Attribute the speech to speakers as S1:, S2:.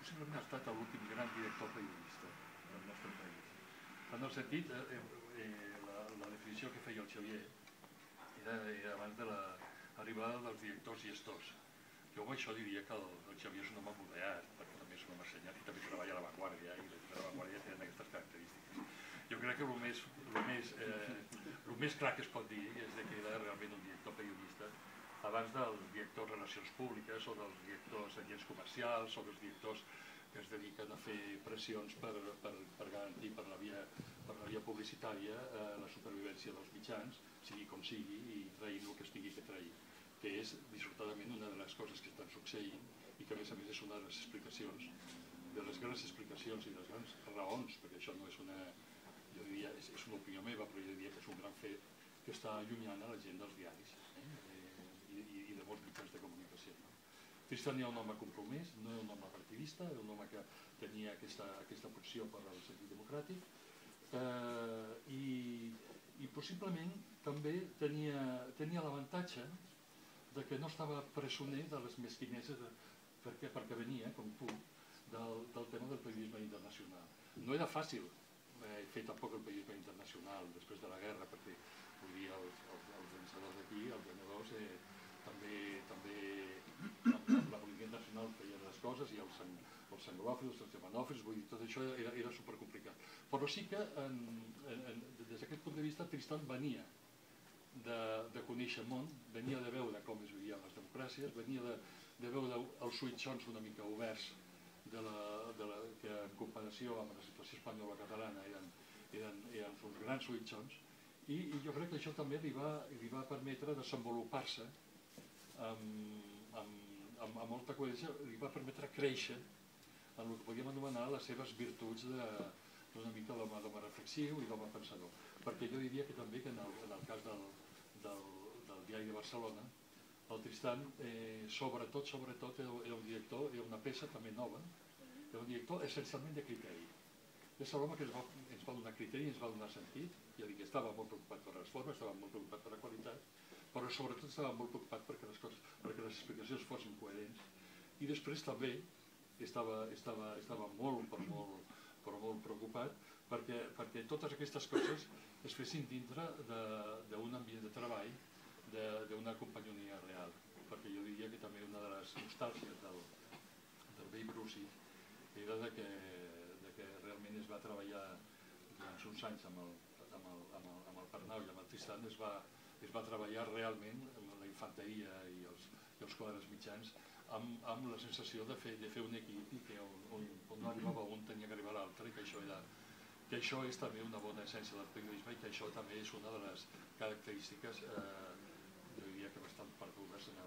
S1: possiblement ha estat l'últim gran director periodista del nostre país. En el sentit, la definició que feia el Xavier era abans de l'arribada dels directors gestors. Jo amb això diria que el Xavier és un home moderat, perquè també és un home assenyat i també treballa a La Vanguardia, i les de La Vanguardia tenen aquestes característiques. Jo crec que el més clar que es pot dir és que era realment un director periodista abans dels directors de relacions públiques o dels directors d'agents comercials o dels directors que es dediquen a fer pressions per garantir per la via publicitària la supervivència dels mitjans, sigui com sigui, i traient el que es tingui que trair, que és dissortadament una de les coses que estan succeint i que a més és una de les explicacions, de les grans explicacions i de les grans raons, perquè això no és una, jo diria, és una opinió meva, però jo diria que és un gran fet que està allunyant a la gent dels diaris i de molts mitjans de comunicació. Tristan era un home compromès, no era un home partidista, era un home que tenia aquesta opció per al sentit democràtic i possiblement també tenia l'avantatge que no estava presoner de les mesquineses perquè venia, com tu, del tema del periodisme internacional. No era fàcil fer tampoc el periodisme internacional després de la guerra, perquè vull dir, els vencedors d'aquí, els guanyadors, també amb la política internacional feien les coses, i els anglòfils, els germanòfils, vull dir, tot això era supercomplicat. Però sí que, des d'aquest punt de vista, Tristan venia de conèixer el món, venia de veure com es vivien les democràcies, venia de veure els suïtxons una mica oberts que en comparació amb la situació espanyola catalana eren uns grans suïtxons, i jo crec que això també li va permetre desenvolupar-se amb molta coherència, li va permetre créixer en el que podríem anomenar les seves virtuts d'una mica d'home reflexiu i d'home pensador. Perquè jo diria que també que en el cas del diari de Barcelona, el Tristan, sobretot, era un director, era una peça també nova, era un director essencialment de criteri. És l'home que ens va donar criteri, ens va donar sentit, ja dic, estava molt preocupat per les formes, estava molt preocupat per la qualitat, però sobretot estava molt preocupat perquè les explicacions fossin coherents, i després també estava molt preocupat perquè totes aquestes coses es fessin dintre d'un ambient de treball, d'una companyonia real, perquè jo diria que també una de les nostàlgies del vell Brusi era que realment es va treballar durant uns anys amb el Pernau i amb el Tristan, es va treballar realment amb la infanteria i els quadres mitjans amb la sensació de fer un equip i que on no arribava un tenia que arribar l'altre, i que això és també una bona essència del periodisme, i que això també és una de les característiques, jo diria que bastant perdudes en